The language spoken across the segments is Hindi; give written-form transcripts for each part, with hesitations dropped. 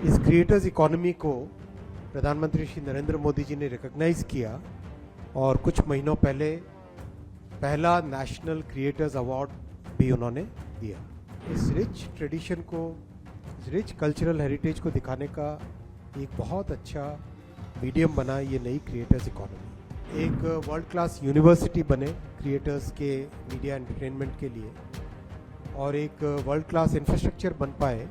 इस क्रिएटर्स इकोनॉमी को प्रधानमंत्री श्री नरेंद्र मोदी जी ने रिकॉग्नाइज किया और कुछ महीनों पहले पहला नेशनल क्रिएटर्स अवार्ड भी उन्होंने दिया। इस रिच ट्रेडिशन को, इस रिच कल्चरल हेरिटेज को दिखाने का एक बहुत अच्छा मीडियम बना ये नई क्रिएटर्स इकोनॉमी। एक वर्ल्ड क्लास यूनिवर्सिटी बने क्रिएटर्स के मीडिया एंटरटेनमेंट के लिए, और एक वर्ल्ड क्लास इंफ्रास्ट्रक्चर बन पाए,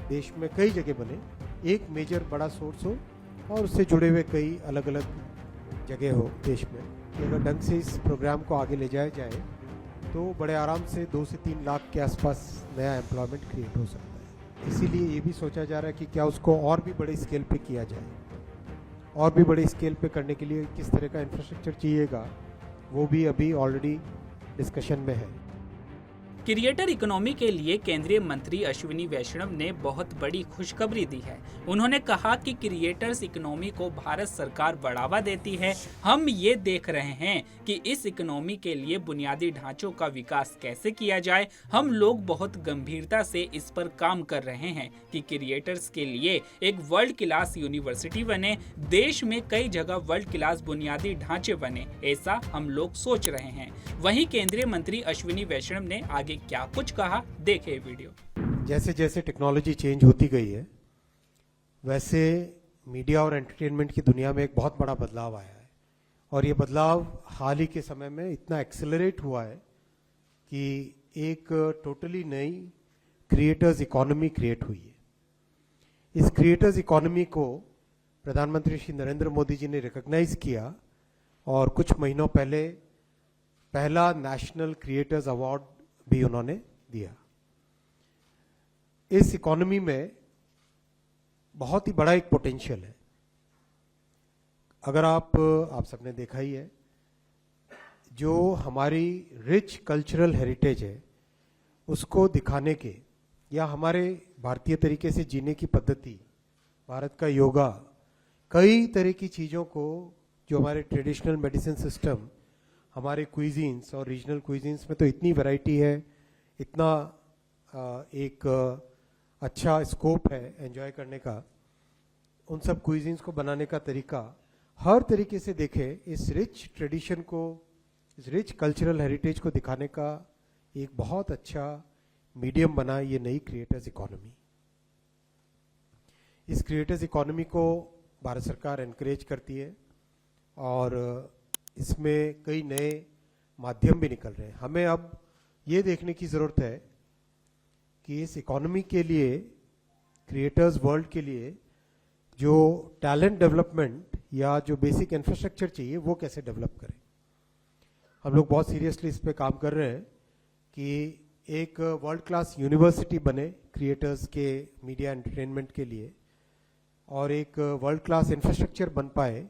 देश में कई जगह बने, एक मेजर बड़ा सोर्स हो और उससे जुड़े हुए कई अलग अलग जगह हो देश में, कि अगर ढंग से इस प्रोग्राम को आगे ले जाया जाए तो बड़े आराम से 2 से 3 लाख के आसपास नया एम्प्लॉयमेंट क्रिएट हो सकता है। इसीलिए ये भी सोचा जा रहा है कि क्या उसको और भी बड़े स्केल पे किया जाए, और भी बड़े स्केल पे करने के लिए किस तरह का इंफ्रास्ट्रक्चर चाहिएगा, वो भी अभी ऑलरेडी डिस्कशन में है। क्रिएटर इकोनॉमी के लिए केंद्रीय मंत्री अश्विनी वैष्णव ने बहुत बड़ी खुशखबरी दी है। उन्होंने कहा कि क्रिएटर्स इकोनॉमी को भारत सरकार बढ़ावा देती है। हम ये देख रहे हैं कि इस इकोनॉमी के लिए बुनियादी ढांचों का विकास कैसे किया जाए। हम लोग बहुत गंभीरता से इस पर काम कर रहे हैं कि क्रिएटर्स के लिए एक वर्ल्ड क्लास यूनिवर्सिटी बने, देश में कई जगह वर्ल्ड क्लास बुनियादी ढांचे बने, ऐसा हम लोग सोच रहे हैं। वहीं केंद्रीय मंत्री अश्विनी वैष्णव ने आगे क्या कुछ कहा, देखें वीडियो। जैसे जैसे टेक्नोलॉजी चेंज होती गई है, वैसे मीडिया और एंटरटेनमेंट की दुनिया में एक बहुत बड़ा बदलाव आया है, और ये बदलाव हाल ही के समय में इतना एक्सेलरेट हुआ है कि एक टोटली नई क्रिएटर्स इकोनॉमी क्रिएट हुई है। इस क्रिएटर्स इकोनॉमी को प्रधानमंत्री श्री नरेंद्र मोदी जी ने रिकॉग्नाइज किया और कुछ महीनों पहले पहला नेशनल क्रिएटर्स अवार्ड भी उन्होंने दिया। इस इकोनॉमी में बहुत ही बड़ा एक पोटेंशियल है। अगर आप सबने देखा ही है, जो हमारी रिच कल्चरल हेरिटेज है उसको दिखाने के, या हमारे भारतीय तरीके से जीने की पद्धति, भारत का योगा, कई तरह की चीज़ों को, जो हमारे ट्रेडिशनल मेडिसिन सिस्टम, हमारे क्विजीन्स और रीजनल क्विजीन्स में तो इतनी वैरायटी है, इतना एक अच्छा स्कोप है एंजॉय करने का, उन सब क्विजीन्स को बनाने का तरीका, हर तरीके से देखें, इस रिच ट्रेडिशन को, इस रिच कल्चरल हेरिटेज को दिखाने का एक बहुत अच्छा मीडियम बना ये नई क्रिएटर्स इकोनॉमी। इस क्रिएटर्स इकोनॉमी को भारत सरकार एनकरेज करती है और इसमें कई नए माध्यम भी निकल रहे हैं। हमें अब ये देखने की ज़रूरत है कि इस इकोनॉमी के लिए, क्रिएटर्स वर्ल्ड के लिए, जो टैलेंट डेवलपमेंट या जो बेसिक इंफ्रास्ट्रक्चर चाहिए वो कैसे डेवलप करें। हम लोग बहुत सीरियसली इस पे काम कर रहे हैं कि एक वर्ल्ड क्लास यूनिवर्सिटी बने क्रिएटर्स के मीडिया एंटरटेनमेंट के लिए, और एक वर्ल्ड क्लास इंफ्रास्ट्रक्चर बन पाए,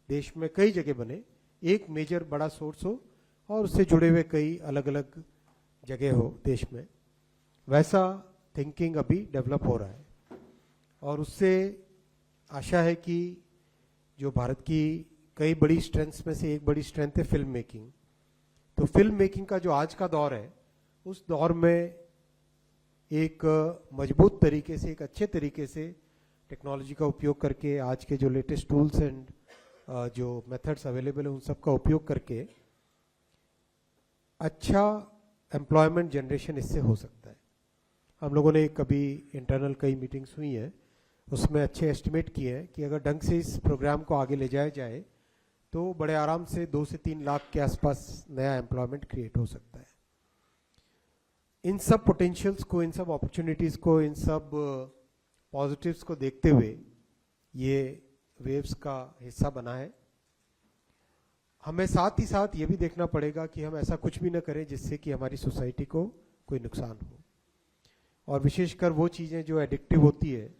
देश में कई जगह बने, एक मेजर बड़ा सोर्स हो और उससे जुड़े हुए कई अलग अलग जगह हो देश में, वैसा थिंकिंग अभी डेवलप हो रहा है। और उससे आशा है कि जो भारत की कई बड़ी स्ट्रेंथ्स में से एक बड़ी स्ट्रेंथ है फिल्म मेकिंग, तो फिल्म मेकिंग का जो आज का दौर है, उस दौर में एक मजबूत तरीके से, एक अच्छे तरीके से टेक्नोलॉजी का उपयोग करके, आज के जो लेटेस्ट टूल्स एंड जो मेथड्स अवेलेबल है उन सब का उपयोग करके अच्छा एम्प्लॉयमेंट जनरेशन इससे हो सकता है। हम लोगों ने कभी इंटरनल कई मीटिंग्स हुई हैं, उसमें अच्छे एस्टिमेट किए हैं कि अगर ढंग से इस प्रोग्राम को आगे ले जाया जाए तो बड़े आराम से 2 से 3 लाख के आसपास नया एम्प्लॉयमेंट क्रिएट हो सकता है। इन सब पोटेंशियल्स को, इन सब अपॉर्चुनिटीज़ को, इन सब पॉजिटिव्स को देखते हुए ये वेव्स का हिस्सा बना है। हमें साथ ही साथ ये भी देखना पड़ेगा कि हम ऐसा कुछ भी न करें जिससे कि हमारी सोसाइटी को कोई नुकसान हो, और विशेषकर वो चीज़ें जो एडिक्टिव होती है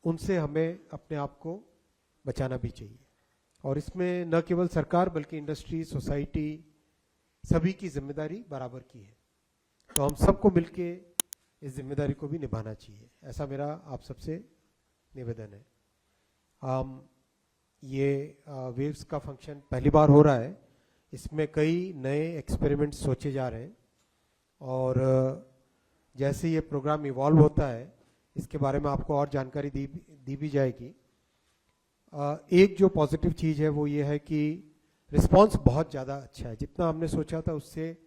उनसे हमें अपने आप को बचाना भी चाहिए। और इसमें न केवल सरकार बल्कि इंडस्ट्री, सोसाइटी, सभी की जिम्मेदारी बराबर की है। तो हम सबको मिलके इस जिम्मेदारी को भी निभाना चाहिए, ऐसा मेरा आप सबसे निवेदन है। ये वेव्स का फंक्शन पहली बार हो रहा है, इसमें कई नए एक्सपेरिमेंट्स सोचे जा रहे हैं, और जैसे ये प्रोग्राम इवॉल्व होता है, इसके बारे में आपको और जानकारी दी भी जाएगी। एक जो पॉजिटिव चीज़ है वो ये है कि रिस्पांस बहुत ज़्यादा अच्छा है, जितना हमने सोचा था उससे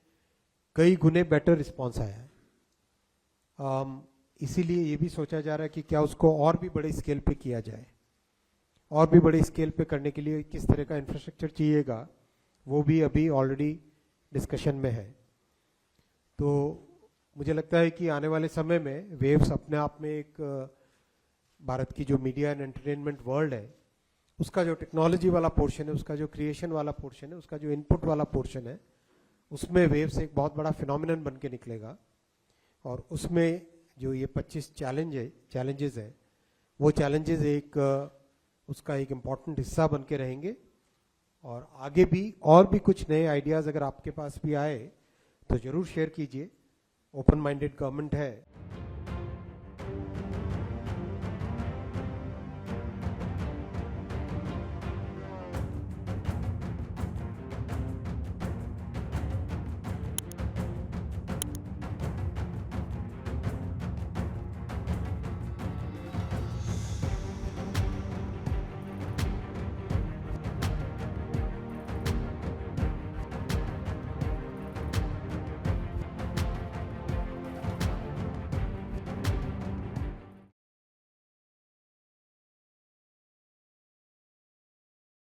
कई गुने बेटर रिस्पांस आया है। इसीलिए ये भी सोचा जा रहा है कि क्या उसको और भी बड़े स्केल पे किया जाए, और भी बड़े स्केल पे करने के लिए किस तरह का इंफ्रास्ट्रक्चर चाहिएगा वो भी अभी ऑलरेडी डिस्कशन में है। तो मुझे लगता है कि आने वाले समय में वेव्स अपने आप में एक भारत की जो मीडिया एंड एंटरटेनमेंट वर्ल्ड है उसका जो टेक्नोलॉजी वाला पोर्शन है, उसका जो क्रिएशन वाला पोर्शन है, उसका जो इनपुट वाला पोर्शन है, उसमें वेव्स एक बहुत बड़ा फिनोमिनन बन के निकलेगा। और उसमें जो ये 25 चैलेंजेस है वो चैलेंजेस एक उसका एक इम्पॉर्टेंट हिस्सा बन के रहेंगे। और आगे भी और भी कुछ नए आइडियाज़ अगर आपके पास भी आए तो ज़रूर शेयर कीजिए। ओपन माइंडेड गवर्नमेंट है।